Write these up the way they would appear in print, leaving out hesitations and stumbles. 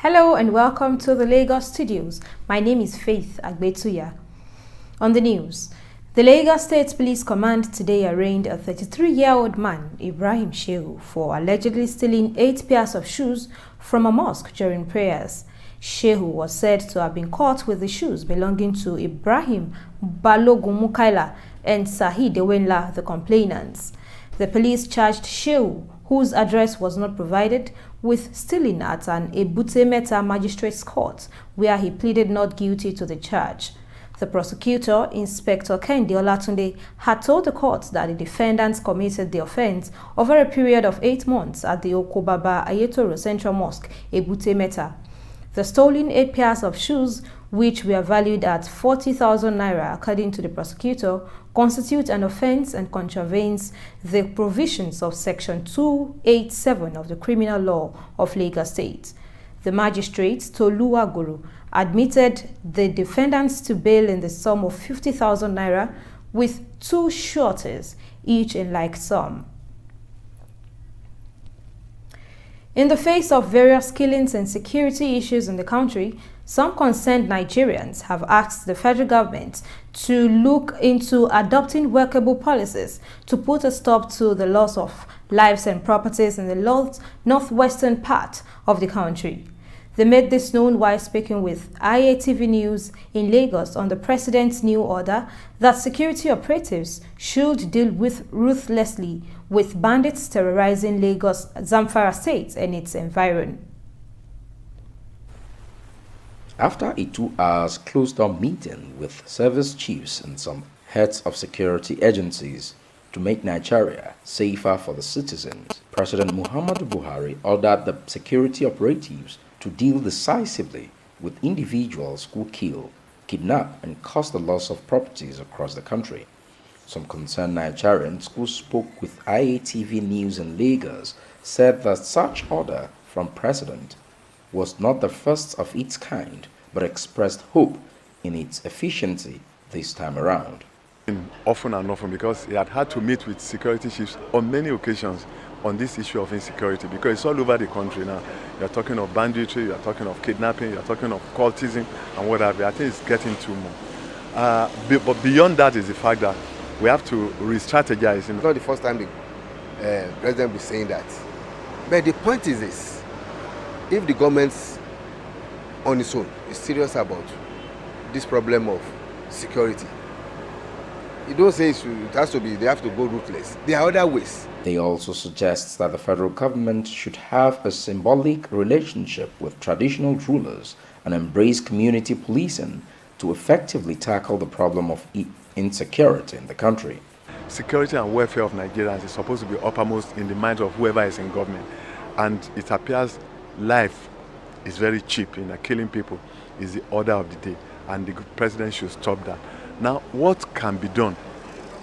Hello and welcome to the Lagos studios. My name is Faith Agbetuya. On the news, the Lagos State Police Command today arraigned a 33-year-old man, Ibrahim Shehu, for allegedly stealing 8 pairs of shoes from a mosque during prayers. Shehu was said to have been caught with the shoes belonging to Ibrahim Balogun Mukaila and Sahid Ewenla, the complainants. The police charged Shehu, whose address was not provided, with stealing at an Ebute Meta Magistrates Court, where he pleaded not guilty to the charge. The prosecutor, Inspector Kehinde Olatunde, had told the court that the defendants committed the offense over a period of 8 months at the Okobaba Ayetoro Central Mosque, Ebute Meta. The stolen 8 pairs of shoes, which were valued at 40,000 naira according to the prosecutor, constitute an offense and contravenes the provisions of Section 287 of the Criminal Law of Lagos State. The magistrate, Tolu Aguru, admitted the defendants to bail in the sum of 50,000 naira with 2 sureties, each in like sum. In the face of various killings and security issues in the country, some concerned Nigerians have asked the federal government to look into adopting workable policies to put a stop to the loss of lives and properties in the northwestern part of the country. They made this known while speaking with IATV News in Lagos on the president's new order that security operatives should deal ruthlessly with bandits terrorizing Lagos, Zamfara State and its environment. After a 2-hour closed-door meeting with service chiefs and some heads of security agencies to make Nigeria safer for the citizens, President Muhammadu Buhari ordered the security operatives to deal decisively with individuals who kill, kidnap, and cause the loss of properties across the country. Some concerned Nigerians who spoke with IATV News in Lagos said that such order from President was not the first of its kind, but expressed hope in its efficiency this time around. Often and often, because he had to meet with security chiefs on many occasions on this issue of insecurity, because it's all over the country now. You're talking of banditry, you're talking of kidnapping, you're talking of cultism and what have you. I think it's getting too much. But beyond that is the fact that we have to re-strategize. It's not the first time the president will be saying that. But the point is this: if the government on its own is serious about this problem of security, you don't say it has to be, they have to go ruthless. There are other ways. They also suggest that the federal government should have a symbolic relationship with traditional rulers and embrace community policing to effectively tackle the problem of insecurity in the country. Security and welfare of Nigerians is supposed to be uppermost in the minds of whoever is in government. And it appears life is very cheap in killing people is the order of the day. And the president should stop that. Now, what can be done?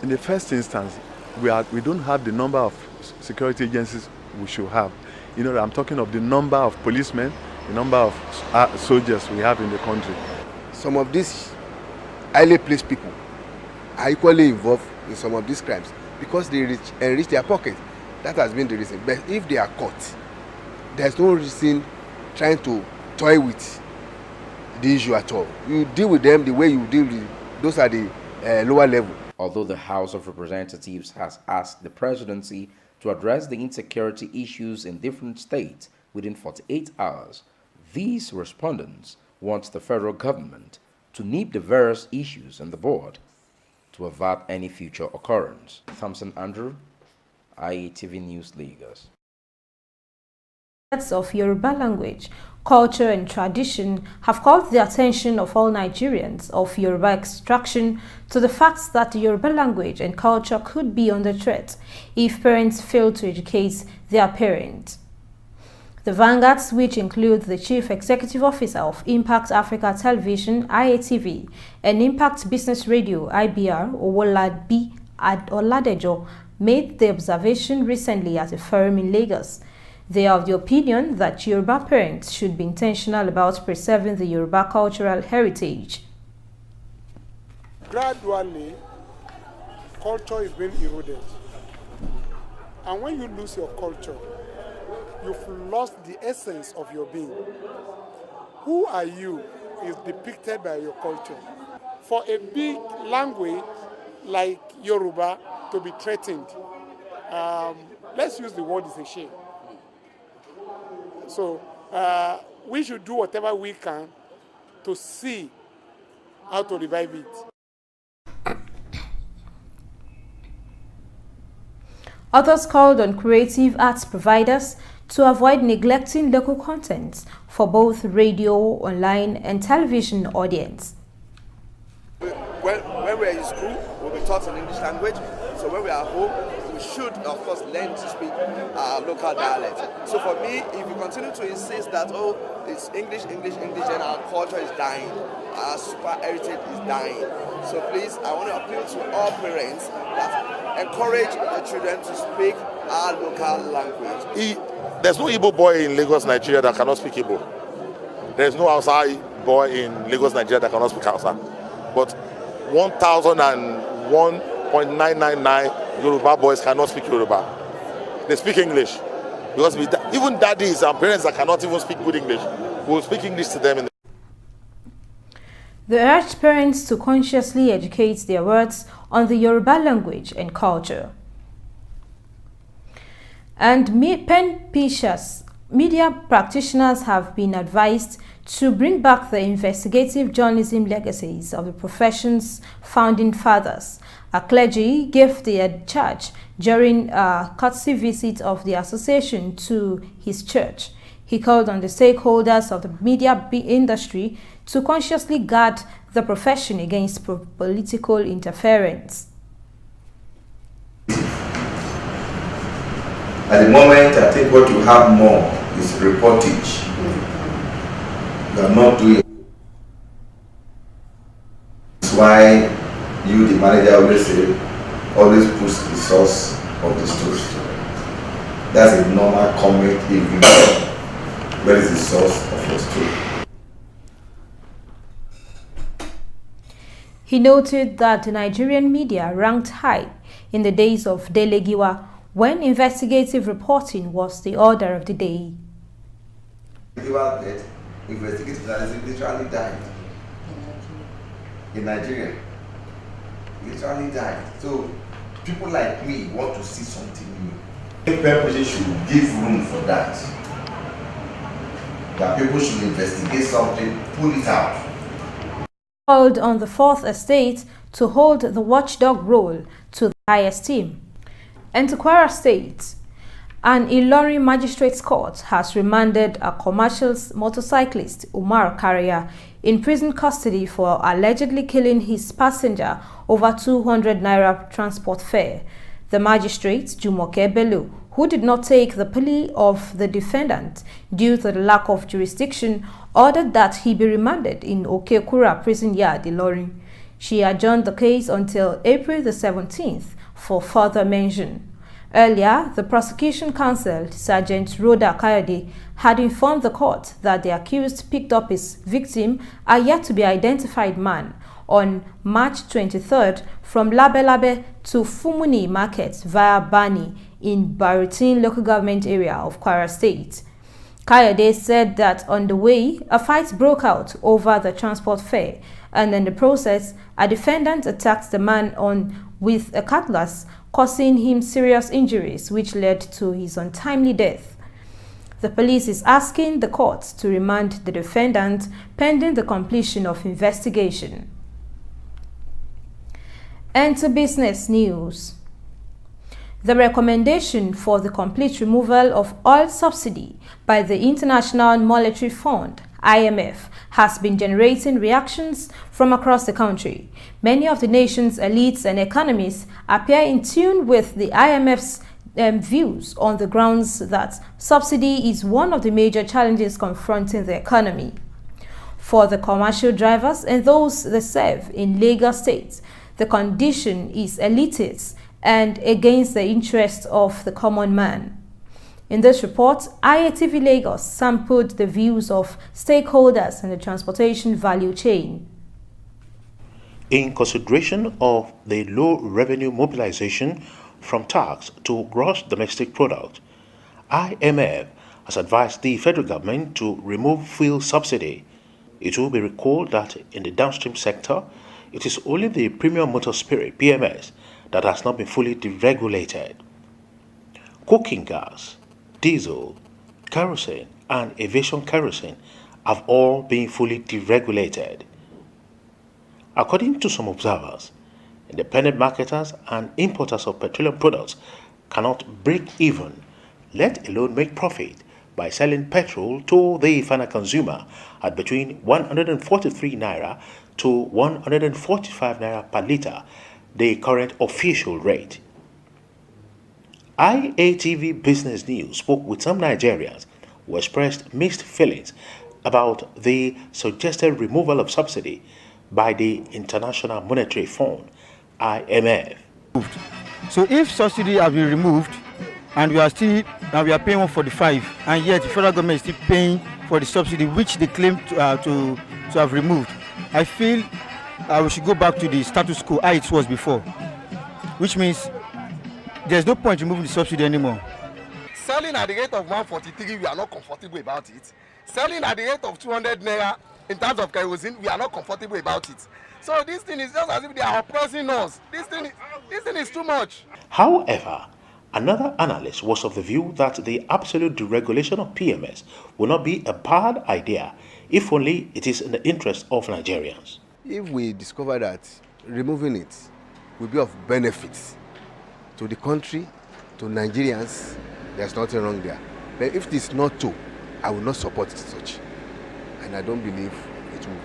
In the first instance, we don't have the number of security agencies we should have. You know, I'm talking of the number of policemen, the number of soldiers we have in the country. Some of these highly placed people are equally involved in some of these crimes because they enrich their pocket. That has been the reason. But if they are caught, there's no reason trying to toy with the issue at all. You deal with them the way you deal with those at the lower level. Although the House of Representatives has asked the presidency to address the insecurity issues in different states within 48 hours, these respondents want the federal government to nip the various issues in the board to avert any future occurrence. Thompson Andrew, IATV News, Lagos. Of Yoruba language, culture and tradition have called the attention of all Nigerians of Yoruba extraction to the fact that the Yoruba language and culture could be under threat if parents fail to educate their parents. The vanguards, which include the Chief Executive Officer of Impact Africa Television, IATV, and Impact Business Radio, IBR, Owolabi Oladejo, made the observation recently at a forum in Lagos. They are of the opinion that Yoruba parents should be intentional about preserving the Yoruba cultural heritage. Gradually, culture is being eroded. And when you lose your culture, you've lost the essence of your being. Who are you is depicted by your culture. For a big language like Yoruba to be threatened, let's use the word is a shame. So we should do whatever we can to see how to revive it. Others called on creative arts providers to avoid neglecting local content for both radio, online, and television audience. When we're in school, we'll be taught in English language. So when we're at home, we should, of course, learn to speak our local dialect. So for me, if you continue to insist that, oh, it's English, then our culture is dying, our super heritage is dying. So please, I want to appeal to all parents that encourage the children to speak our local language. There's no Igbo boy in Lagos, Nigeria that cannot speak Igbo. There's no Hausa boy in Lagos, Nigeria that cannot speak Hausa. But 1,001.999 Yoruba boys cannot speak Yoruba. They speak English. Because even daddies and parents that cannot even speak good English will speak English to them. They urged parents to consciously educate their words on the Yoruba language and culture. And pen pushers, media practitioners have been advised to bring back the investigative journalism legacies of the profession's founding fathers. A clergy gave the charge during a courtesy visit of the association to his church. He called on the stakeholders of the media industry to consciously guard the profession against political interference. At the moment, I think what you have more is reportage. You are not doing it. That's why you, the manager, always push the source of the story. That's a normal comment if you know where is the source of your story. He noted that the Nigerian media ranked high in the days of Dele Giwa, when investigative reporting was the order of the day. Investigative journalism literally died in Nigeria. Literally died. So people like me want to see something new. People should give room for that. That people should investigate something, pull it out. Called on the Fourth Estate to hold the watchdog role to the high esteem. And to Kwara State, an Ilorin Magistrates Court has remanded a commercial motorcyclist, Umar Kariya, in prison custody for allegedly killing his passenger over 200 naira transport fare. The magistrate, Jumoke Bello, who did not take the plea of the defendant due to the lack of jurisdiction, ordered that he be remanded in Okekura prison yard, Ilorin. She adjourned the case until April the 17th for further mention. Earlier, the prosecution counsel, Sergeant Rhoda Kayode, had informed the court that the accused picked up his victim, a yet-to-be-identified man, on March 23rd from Labelabe to Fumuni Market via Bani in Baritin local government area of Kwara State. Kayode said that on the way, a fight broke out over the transport fare, and in the process, a defendant attacked the man with a cutlass, causing him serious injuries, which led to his untimely death. The police is asking the court to remand the defendant pending the completion of investigation. And to business news. The recommendation for the complete removal of oil subsidy by the International Monetary Fund, IMF, has been generating reactions from across the country. Many of the nation's elites and economists appear in tune with the IMF's views on the grounds that subsidy is one of the major challenges confronting the economy. For the commercial drivers and those that serve in Lagos State, the condition is elitist and against the interests of the common man. In this report, IATV Lagos sampled the views of stakeholders in the transportation value chain. In consideration of the low revenue mobilization from tax to gross domestic product, IMF has advised the federal government to remove fuel subsidy. It will be recalled that in the downstream sector, it is only the premium motor spirit (PMS) that has not been fully deregulated. Cooking gas, diesel, kerosene, and aviation kerosene have all been fully deregulated. According to some observers, independent marketers and importers of petroleum products cannot break even, let alone make profit, by selling petrol to the final consumer at between 143 naira to 145 naira per litre, the current official rate. IATV Business News spoke with some Nigerians who expressed mixed feelings about the suggested removal of subsidy by the International Monetary Fund, IMF. So if subsidy has been removed and we are paying 145, and yet the federal government is still paying for the subsidy which they claim to have removed, I feel we should go back to the status quo how it was before, which means there's no point removing the subsidy anymore. Selling at the rate of 143, we are not comfortable about it. Selling at the rate of 200 naira in terms of kerosene, we are not comfortable about it. So this thing is just as if they are oppressing us. This thing is too much. However, another analyst was of the view that the absolute deregulation of PMS will not be a bad idea if only it is in the interest of Nigerians. If we discover that removing it will be of benefit to the country, to Nigerians, there's nothing wrong there. But if it is not so, I will not support it such. And I don't believe it will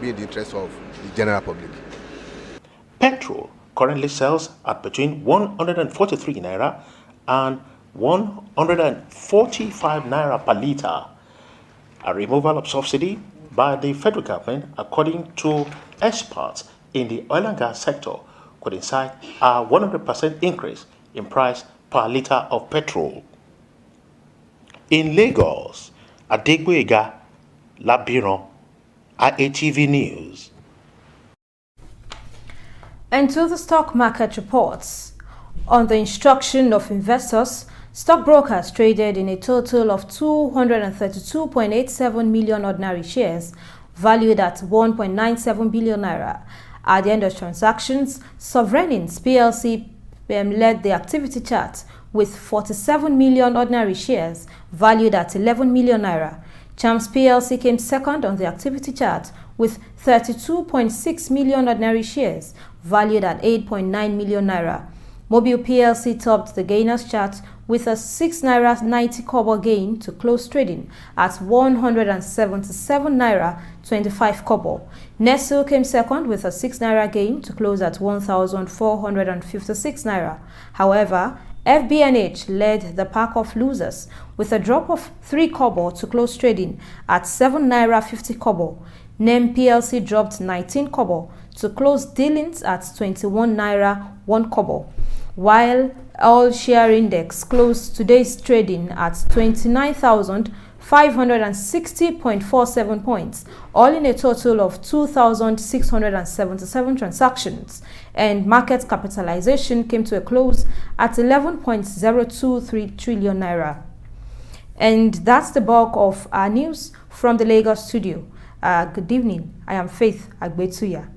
be in the interest of the general public. Petrol currently sells at between 143 naira and 145 naira per litre. A removal of subsidy by the federal government, according to experts in the oil and gas sector, could incite a 100% increase in price per litre of petrol. In Lagos, Adegboyega Labiron, IATV News. And to the stock market reports. On the instruction of investors, stockbrokers traded in a total of 232.87 million ordinary shares, valued at 1.97 billion naira. At the end of transactions, Sovereign's PLC led the activity chart with 47 million ordinary shares, valued at 11 million naira. Champs PLC came second on the activity chart with 32.6 million ordinary shares, valued at 8.9 million naira. Mobile PLC topped the gainers chart with a 6 naira 90 kobo gain to close trading at 177 naira 25 kobo. Nestle came second with a 6 naira gain to close at 1,456 naira. However, FBNH led the pack of losers with a drop of 3 kobo to close trading at 7 naira 50 kobo. NEM PLC dropped 19 kobo to close dealings at 21 naira 1 kobo, while All Share Index closed today's trading at 29,560.47 points, all in a total of 2,677 transactions, and market capitalization came to a close at 11.023 trillion naira. And that's the bulk of our news from the Lagos studio. Good evening. I am Faith Agbetuya.